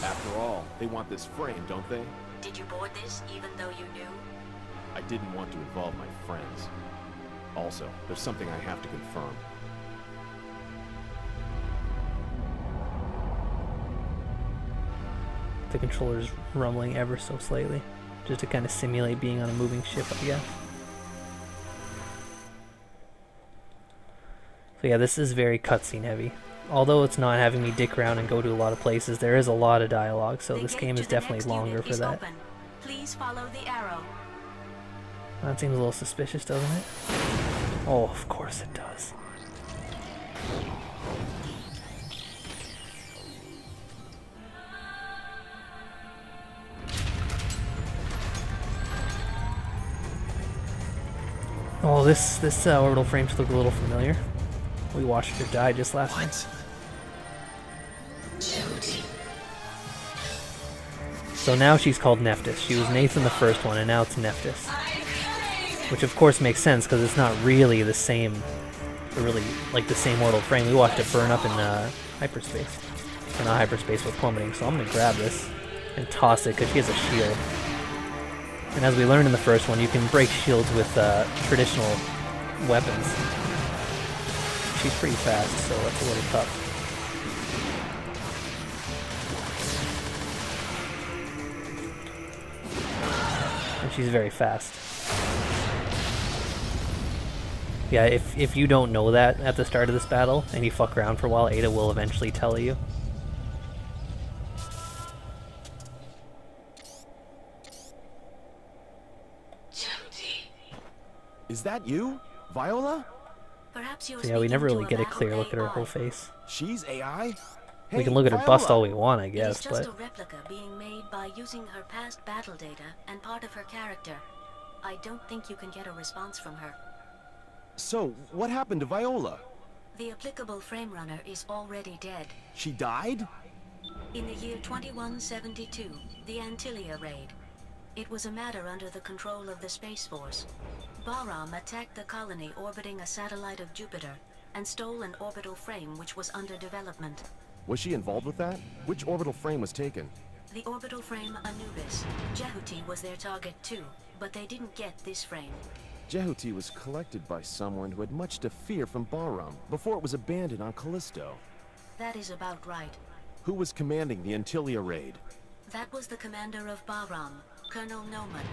After all, they want this frame, don't they? Did you board this even though you knew? I didn't want to involve my friends. Also, there's something I have to confirm. The controller's rumbling ever so slightly, just to kind of simulate being on a moving ship, I guess. So yeah, this is very cutscene heavy. Although it's not having me dick around and go to a lot of places, there is a lot of dialogue, so this game is definitely longer for that. Please follow the arrow. That seems a little suspicious, doesn't it? Oh, of course it does. Oh, this orbital frame should look a little familiar. We watched her die just last night. So now she's called Nephthys. She was Nathan the first one, and now it's Nephthys. Which of course makes sense, because it's not really the same, like the same orbital frame. We watched it burn up in hyperspace. Or not hyperspace, but plummeting. So I'm going to grab this and toss it, because she has a shield. And as we learned in the first one, you can break shields with traditional weapons. She's pretty fast, so that's a little tough. And she's very fast. Yeah, if you don't know that at the start of this battle, and you fuck around for a while, Ada will eventually tell you. Is that you? Viola? Perhaps So yeah, we never really get a clear look at her whole face. She's AI? We can look at her bust all we want, I guess, It's but... just a replica being made by using her past battle data and part of her character. I don't think you can get a response from her. So, what happened to Viola? The applicable frame runner is already dead. She died? In the year 2172, the Antillia raid. It was a matter under the control of the Space Force. Bahram attacked the colony orbiting a satellite of Jupiter and stole an orbital frame which was under development. Was she involved with that? Which orbital frame was taken? The orbital frame Anubis. Jehuti was their target too, but they didn't get this frame. Jehuti was collected by someone who had much to fear from Bahram before it was abandoned on Callisto. That is about right. Who was commanding the Antillia raid? That was the commander of Bahram, Colonel Noman.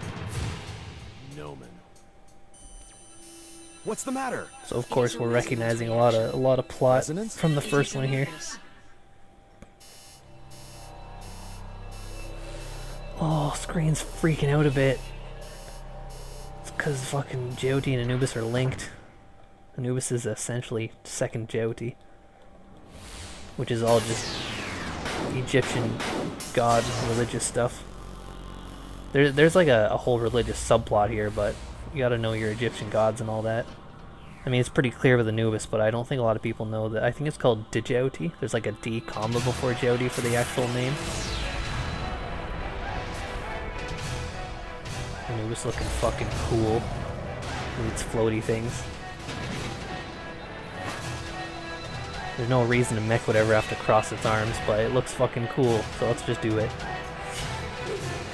Noman. What's the matter? So of course we're recognizing a lot of plot Resonance? from the first one here. Oh, screen's freaking out a bit. It's because fucking Jehuti and Anubis are linked. Anubis is essentially second Jehuti, which is all just Egyptian god religious stuff. There's like a whole religious subplot here, but you gotta know your Egyptian gods and all that. I mean, it's pretty clear with Anubis, but I don't think a lot of people know that. I think it's called Djehuti. There's like a D comma before Jehuti for the actual name. Anubis looking fucking cool with its floaty things. There's no reason a mech would ever have to cross its arms, but it looks fucking cool, so let's just do it.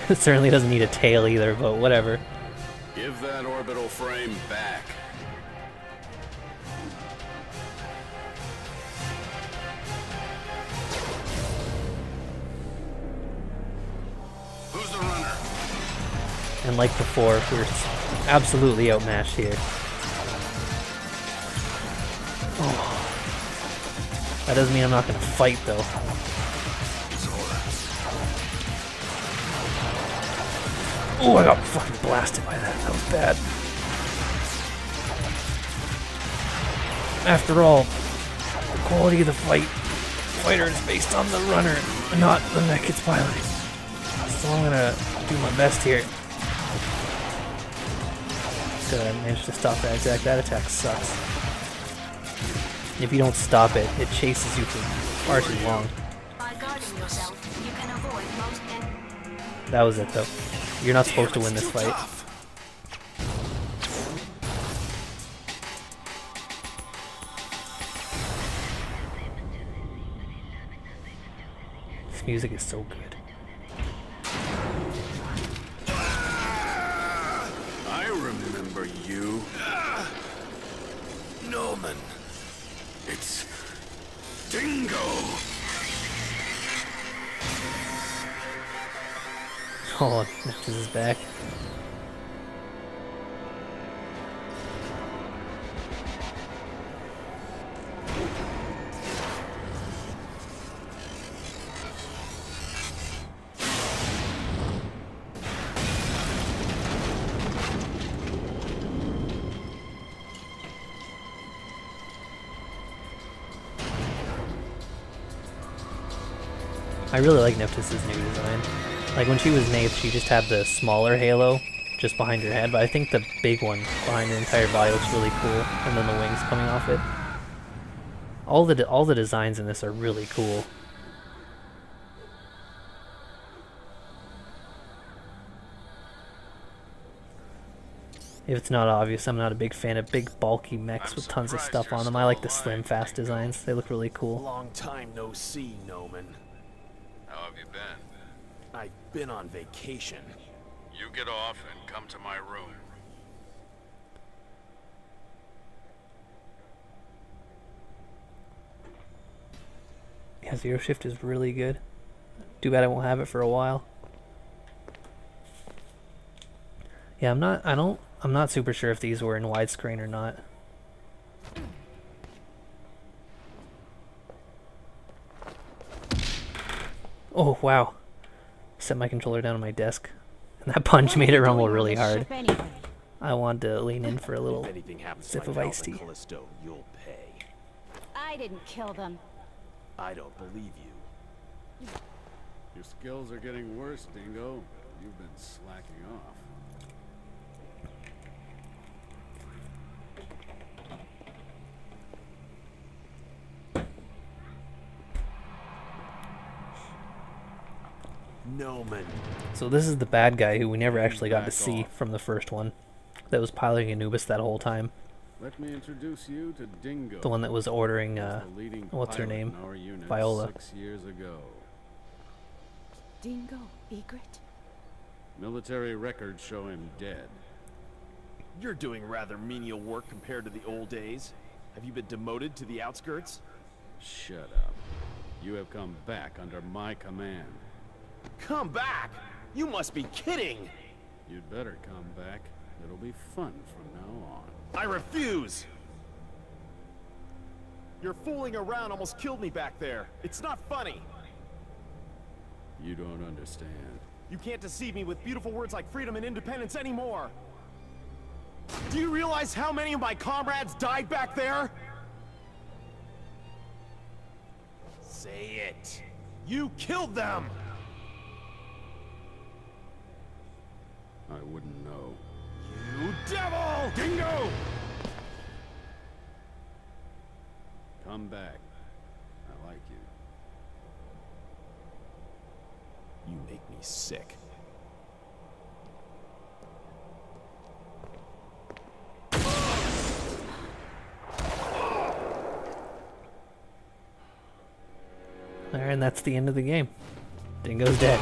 It certainly doesn't need a tail either, but whatever. Give that orbital frame back. Who's the runner? And like before, we're absolutely outmatched here. Oh. That doesn't mean I'm not gonna fight, though. Oh, I got fucking blasted by that. That was bad. After all, the quality of the fighter is based on the runner, not the mech it's piloting. So I'm gonna do my best here. Gonna manage to stop that attack. That attack sucks. If you don't stop it, it chases you for far too long. By guarding yourself, you can avoid most That was it, though. You're not supposed to win this fight. This music is so good. I remember you. Noman. It's Dingo. Oh, Neftis is back. I really like Neftis' new design. Like when she was Nath, she just had the smaller halo just behind her head, but I think the big one behind her entire body looks really cool, and then the wings coming off it. All the designs in this are really cool. If it's not obvious, I'm not a big fan of big bulky mechs with tons of stuff on them. I like the slim, fast designs. They look really cool. Long time no see, Noman. How have you been? I've been on vacation. You get off and come to my room. Yeah, Zero Shift is really good. Too bad I won't have it for a while. Yeah, I'm not super sure if these were in widescreen or not. Oh, wow. Set my controller down on my desk. And that punch made it rumble really hard. I wanted to lean in for a little If anything happens sip to of my iced tea. Callisto, you'll pay. I didn't kill them. I don't believe you. Your skills are getting worse, Dingo. You've been slacking off. Noman. So this is the bad guy who we never actually got to see from the first one. That was piloting Anubis that whole time. Let me introduce you to Dingo. The one that was ordering, the leading what's her pilot name? in our unit Viola. 6 years ago. Dingo, Egret. Military records show him dead. You're doing rather menial work compared to the old days. Have you been demoted to the outskirts? Shut up. You have come back under my command. Come back! You must be kidding! You'd better come back. It'll be fun from now on. I refuse! Your fooling around almost killed me back there. It's not funny. You don't understand. You can't deceive me with beautiful words like freedom and independence anymore. Do you realize how many of my comrades died back there? Say it. You killed them! I wouldn't know. You devil! Dingo! Come back. I like you. You make me sick. Alright, and that's the end of the game. Dingo's dead.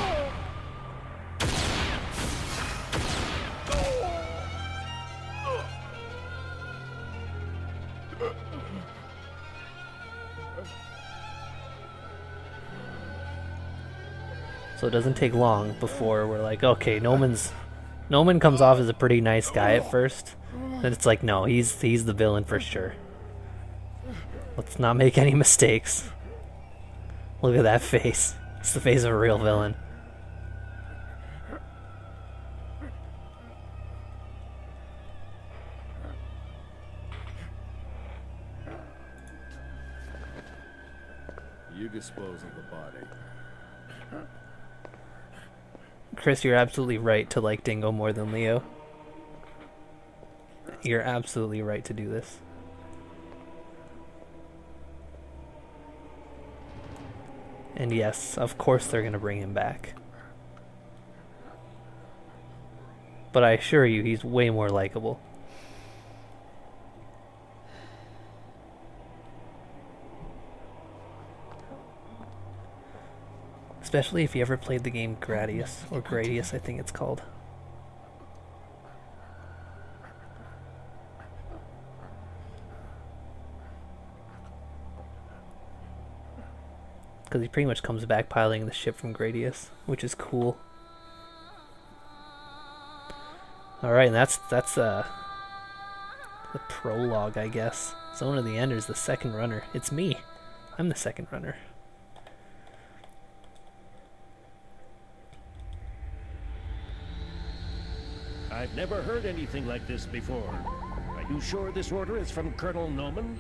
So it doesn't take long before we're like, okay, Noman comes off as a pretty nice guy at first. Then it's like, no, he's the villain for sure. Let's not make any mistakes. Look at that face. It's the face of a real villain. You dispose of the body. Chris, you're absolutely right to like Dingo more than Leo. You're absolutely right to do this. And yes, of course they're going to bring him back. But I assure you, he's way more likable. Especially if you ever played the game Gradius, or Gradius I think it's called. Because he pretty much comes back piloting the ship from Gradius, which is cool. Alright, and that's the prologue, I guess. Zone of the Enders, the second runner. It's me. I'm the second runner. I've never heard anything like this before. Are you sure this order is from Colonel Noman?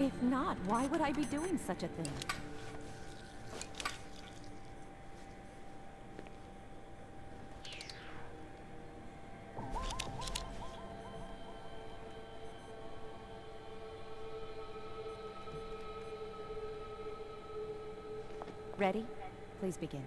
If not, why would I be doing such a thing? Ready? Please begin.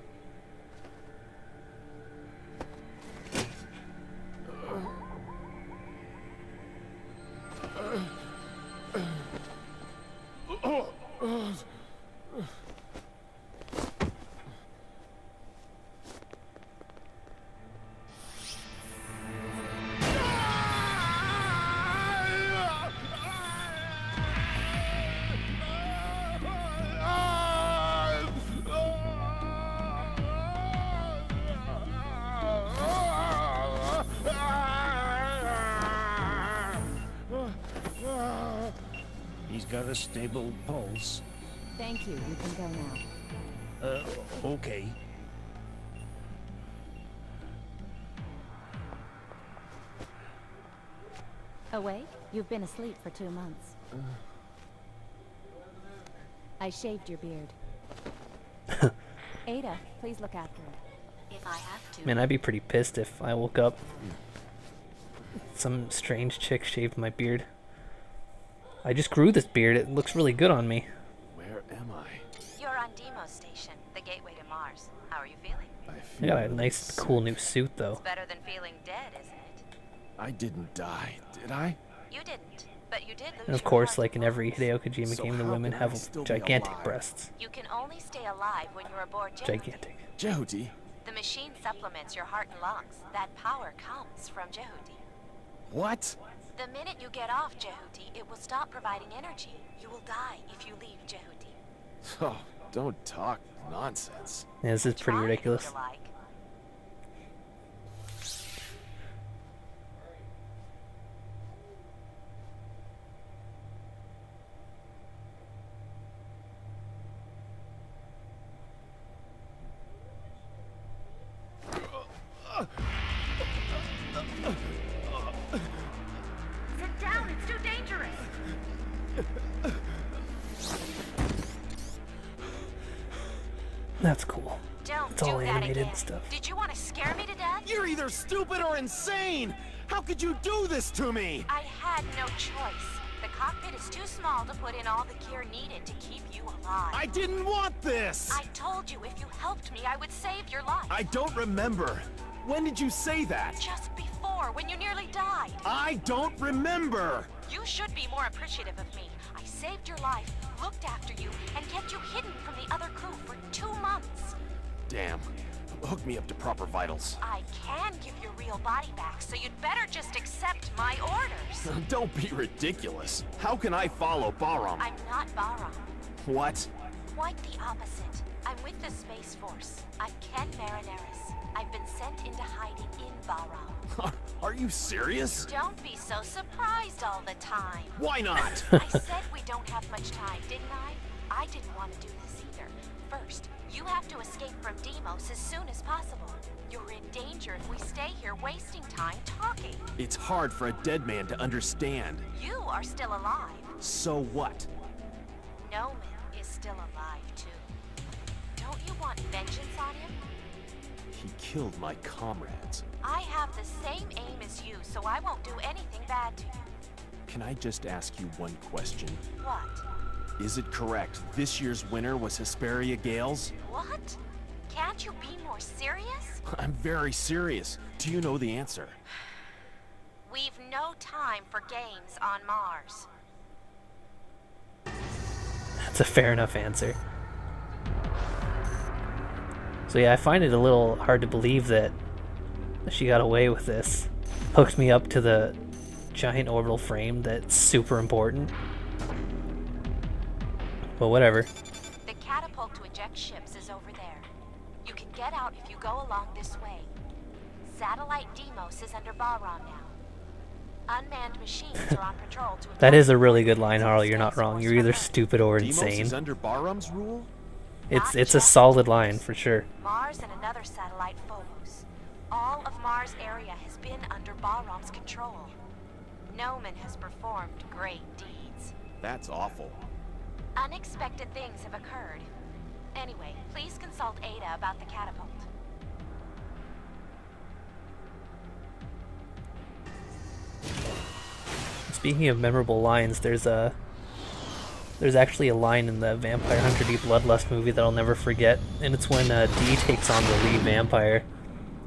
He's got a stable pulse. Thank you. You can go now. Okay. Awake? You've been asleep for 2 months. I shaved your beard. Ada, please look after it. If I have to. Man, I'd be pretty pissed if I woke up. Some strange chick shaved my beard. I just grew this beard. It looks really good on me. Where am I? You're on Deimos Station, the gateway to Mars. How are you feeling? I got a nice, cool new suit, though. It's better than feeling dead, isn't it? I didn't die, did I? You didn't, but you did lose And of your course, heart like in every once. Hideo Kojima So game, the how women can I have still be gigantic alive? breasts. You can only stay alive when you're aboard Jehudi. Gigantic. Jehudi? The machine supplements your heart and lungs. That power comes from Jehudi. What? The minute you get off Jehudi, it will stop providing energy. You will die if you leave Jehudi. Oh, don't talk nonsense. Yeah, this is pretty Try if ridiculous. you like. Sit down, it's too dangerous. That's cool. Don't It's all do that animated again. stuff. Did you want to scare me to death? You're either stupid or insane! How could you do this to me? I had no choice. The cockpit is too small to put in all the gear needed to keep you alive. I didn't want this! I told you if you helped me, I would save your life. I don't remember. When did you say that? Just before, when you nearly died. I don't remember! You should be more appreciative of me. I saved your life, looked after you, and kept you hidden from the other crew for 2 months. Damn. Hook me up to proper vitals. I can give your real body back, so you'd better just accept my orders. Don't be ridiculous. How can I follow Bahram? I'm not Bahram. What? Quite the opposite. I'm with the Space Force. I'm Ken Marineris. I've been sent into hiding in Bahram. Are you serious? Don't be so surprised all the time. Why not? I said we don't have much time, didn't I? I didn't want to do this either. First, you have to escape from Deimos as soon as possible. You're in danger if we stay here wasting time talking. It's hard for a dead man to understand. You are still alive. So what? Noman is still alive, too. Don't you want vengeance on him? He killed my comrades. I have the same aim as you, so I won't do anything bad to you. Can I just ask you one question? What? Is it correct this year's winner was Hesperia Gales? What? Can't you be more serious? I'm very serious. Do you know the answer? We've no time for games on Mars. That's a fair enough answer. So yeah, I find it a little hard to believe that she got away with this. Hooked me up to the giant orbital frame that's super important. But whatever. The catapult to eject ships is over there. You can get out if you go along this way. Satellite Deimos is under Bahram now. Unmanned machines are on patrol to That is a really good line, Harl. You're not wrong. You're either stupid or Deimos insane. is under Bahram's rule? It's a solid line for sure. Mars and another satellite, Phobos. All of Mars' area has been under Bahram's control. Noman has performed great deeds. That's awful. Unexpected things have occurred. Anyway, please consult Ada about the catapult. Speaking of memorable lines, there's actually a line in the Vampire Hunter D Bloodlust movie that I'll never forget, and it's when D takes on the lead vampire,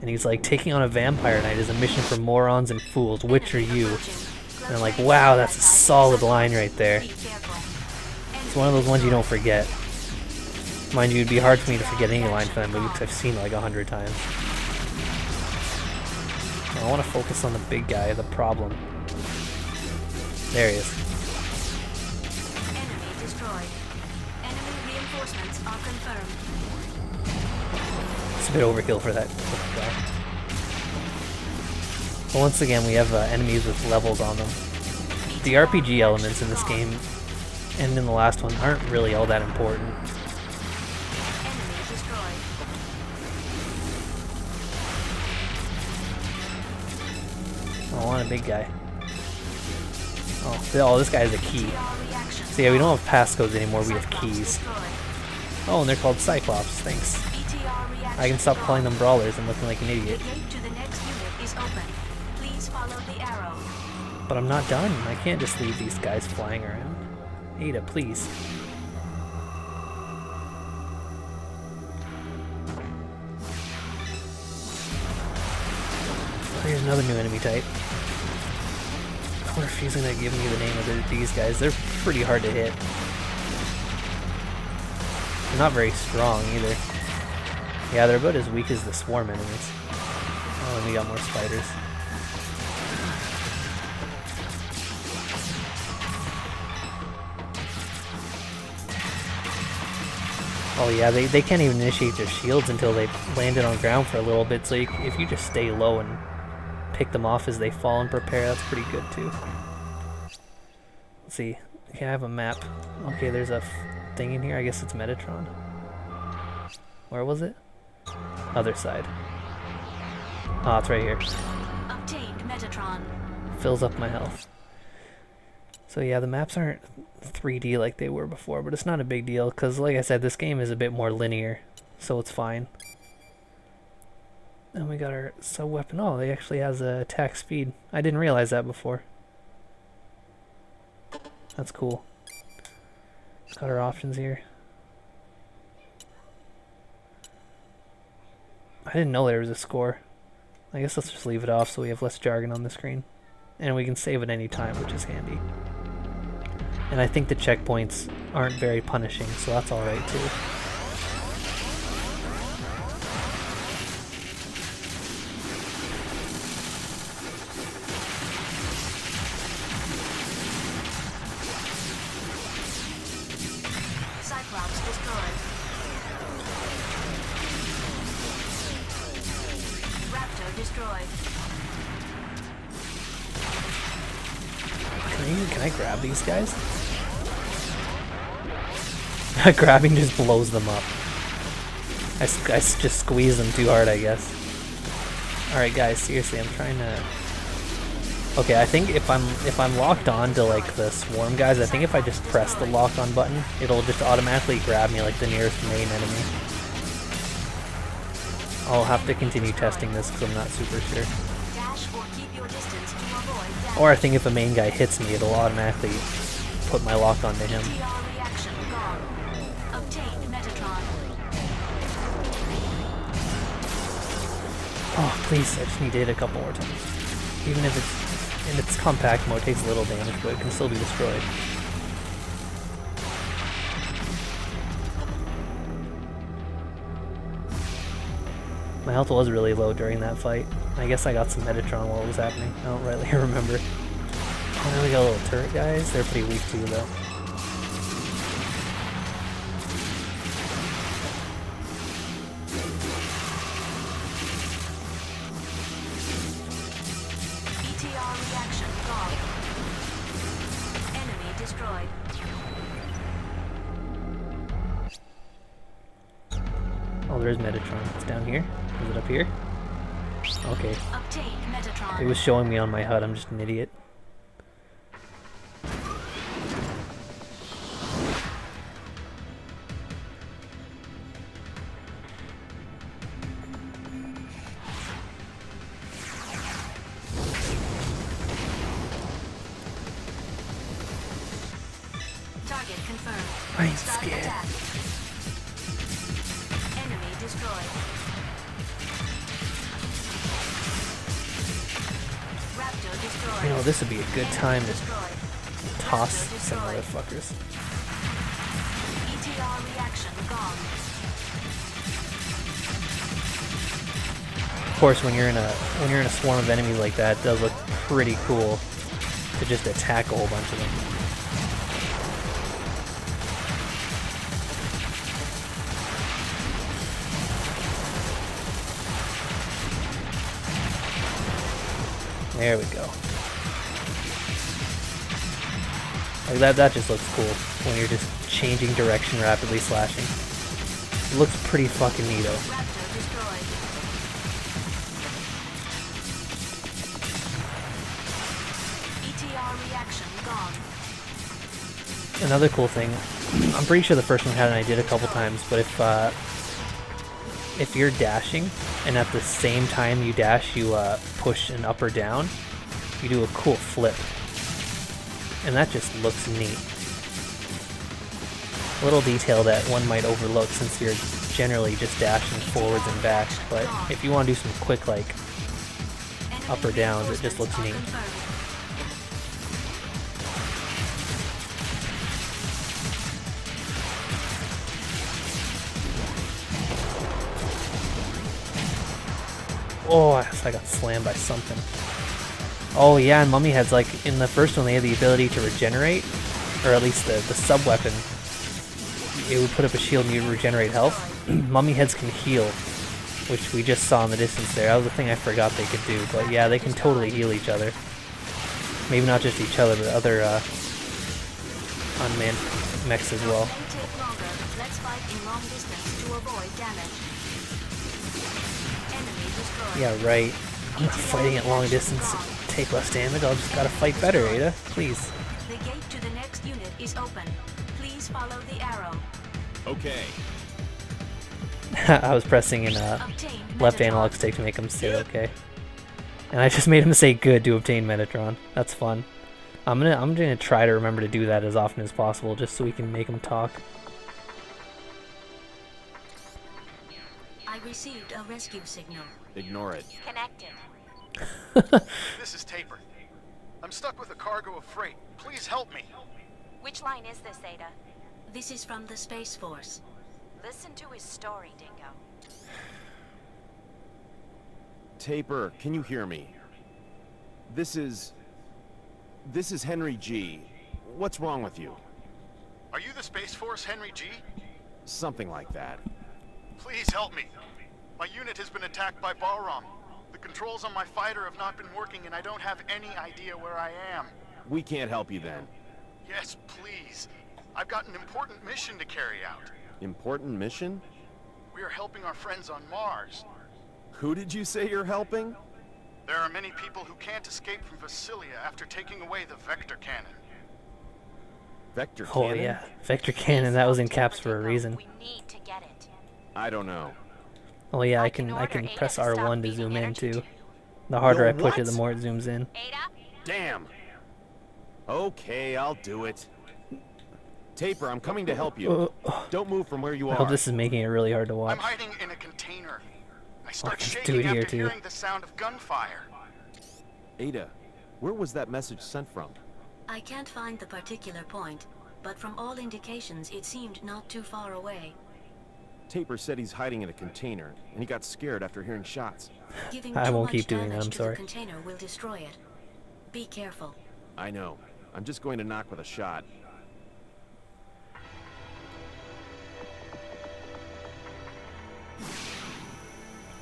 and he's like, taking on a vampire night is a mission for morons and fools, which are you? And I'm like, wow, that's a solid line right there. It's one of those ones you don't forget. Mind you, it'd be hard for me to forget any line from that movie because I've seen it like 100 times. I want to focus on the big guy, the problem. There he is. Enemy destroyed. Enemy reinforcements are confirmed. It's a bit overkill for that guy. But once again, we have enemies with levels on them. The RPG elements in this game and in the last one aren't really all that important. Enemy destroyed. I want a big guy. Oh, this guy has a key. TR reaction. So yeah, we don't have passcodes anymore, we have Cyclops keys. destroyed. Oh, and they're called Cyclops, thanks. ETR reaction I can stop strong. calling them brawlers and looking like an The idiot. gate to the next unit is open. Please follow the arrow. But I'm not done. I can't just leave these guys flying around. Ada, please. Oh, here's another new enemy type. I wonder if he's gonna give me the name of these guys. They're pretty hard to hit. They're not very strong either. Yeah, they're about as weak as the swarm enemies. Oh, and we got more spiders. Oh yeah, they can't even initiate their shields until they've landed on ground for a little bit, so if you just stay low and pick them off as they fall and prepare, that's pretty good too. Let's see. Okay, I have a map. Okay, there's a thing in here. I guess it's Metatron. Where was it? Other side. Ah, it's right here. Obtained Metatron. Fills up my health. So yeah, the maps aren't 3D like they were before, but it's not a big deal because, like I said, this game is a bit more linear, so it's fine. And we got our sub-weapon. Oh, they actually has a attack speed. I didn't realize that before. That's cool. Got our options here. I didn't know there was a score. I guess let's just leave it off so we have less jargon on the screen. And we can save at any time, which is handy. And I think the checkpoints aren't very punishing, so that's alright too. Cyclops destroyed. Raptor destroyed. Can I grab these guys? Grabbing just blows them up. I just squeeze them too hard, I guess. Alright guys, seriously, I'm trying to... Okay, I think if I'm locked on to like the swarm guys, I think if I just press the lock on button, it'll just automatically grab me like the nearest main enemy. I'll have to continue testing this because I'm not super sure. Dash or keep your distance to avoid damage. Or I think if a main guy hits me, it'll automatically put my lock onto him. TR reaction gone. Obtained Metatron. Oh, please, I just need to hit a couple more times. Even if it's in its compact mode, it takes a little damage, but it can still be destroyed. My health was really low during that fight. I guess I got some Metatron while it was happening. I don't really remember. Oh, then we got little turret guys. They're pretty weak too, though. ETR reaction gone. Enemy destroyed. Oh, there's Metatron. It's down here. Is it up here? Okay. Obtain Metatron. It was showing me on my HUD. I'm just an idiot. Target confirmed. I'm Start scared. attack. Enemy destroyed. Raptor destroyed. You know, this would be a good time to Destroyed. toss Raptor some destroyed. motherfuckers. ETR reaction gone. Of course, when you're in a swarm of enemies like that, it does look pretty cool to just attack a whole bunch of them. There we go. Like that just looks cool when you're just changing direction rapidly, slashing. It looks pretty fucking neato. Raptor destroyed. ETR reaction gone. Another cool thing, I'm pretty sure the first one had it and I did a couple times, but if you're dashing and at the same time you dash, you push an up or down, you do a cool flip. And that just looks neat. A little detail that one might overlook since you're generally just dashing forwards and backs, but if you want to do some quick like up or downs, it just looks neat. Oh, I got slammed by something. Oh yeah, and Mummy Heads, like in the first one, they had the ability to regenerate, or at least the sub weapon. It would put up a shield and you would regenerate health. Mummy Heads can heal, which we just saw in the distance there. That was the thing I forgot they could do, but yeah, they can totally heal each other. Maybe not just each other, but other unmanned mechs as well. May take longer. Let's fight in long distance to avoid damage. Enemy destroyed. Yeah, right. I'm not fighting at long distance to take less damage. I'll just gotta fight better, Ada. Please. The gate to the next unit is open. Please follow the arrow. Okay. I was pressing in Obtain left Metatron. analog stick to make him say okay. And I just made him say good to obtain Metatron. That's fun. I'm gonna try to remember to do that as often as possible just so we can make him talk. I received a rescue signal. Ignore it. Connected. This is Taper. I'm stuck with a cargo of freight. Please help me. Which line is this, Ada? This is from the Space Force. Listen to his story, Dingo. Taper, can you hear me? This is Henry G. What's wrong with you? Are you the Space Force, Henry G? Something like that. Please help me. My unit has been attacked by Balram. The controls on my fighter have not been working and I don't have any idea where I am. We can't help you then. Yes, please. I've got an important mission to carry out. Important mission? We are helping our friends on Mars. Who did you say you're helping? There are many people who can't escape from Vasilia after taking away the Vector Cannon. Vector Oh cannon? yeah, Vector Cannon. That was in caps for a reason. We need to get it. I don't know. Oh yeah, I can can order Ada press to stop R1 to feeding zoom in energy too. to The harder I Yo, push it, what? the more it zooms in. Ada? Damn. Okay, I'll do it. Taper, I'm coming to help you. Don't move from where you I are. hope this is making it really hard to I'm watch. hiding in a container. I start let's do shaking it here, after too. hearing the sound of gunfire. Ada, where was that message sent from? I can't find the particular point, but from all indications it seemed not too far away. Taper said he's hiding in a container, and he got scared after hearing shots. Giving I too won't much keep doing that, damage I'm to sorry. The container will destroy it. Be careful. I know. I'm just going to knock with a shot.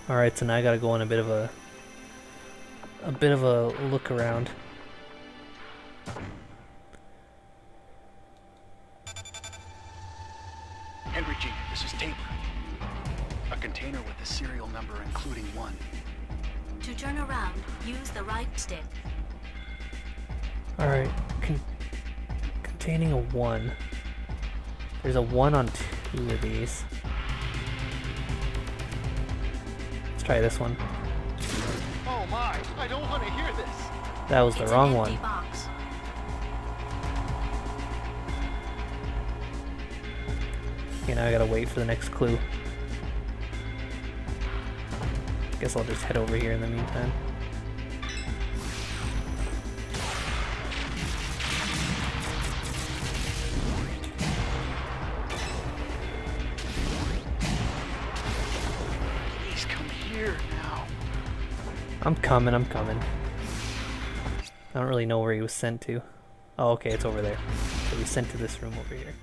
Alright, so now I gotta go on a bit of a look around. Henry G, this is Taper. A container with the serial number including 1. To turn around, use the right stick. Alright, containing a 1. There's a 1 on 2 of these. Let's try this one. Oh my, I don't want to hear this. That was the It's wrong an one. empty box. Okay, now I gotta wait for the next clue. Guess I'll just head over here in the meantime. Please come here now. I'm coming. I don't really know where he was sent to. Oh, okay, it's over there. So he's sent to this room over here.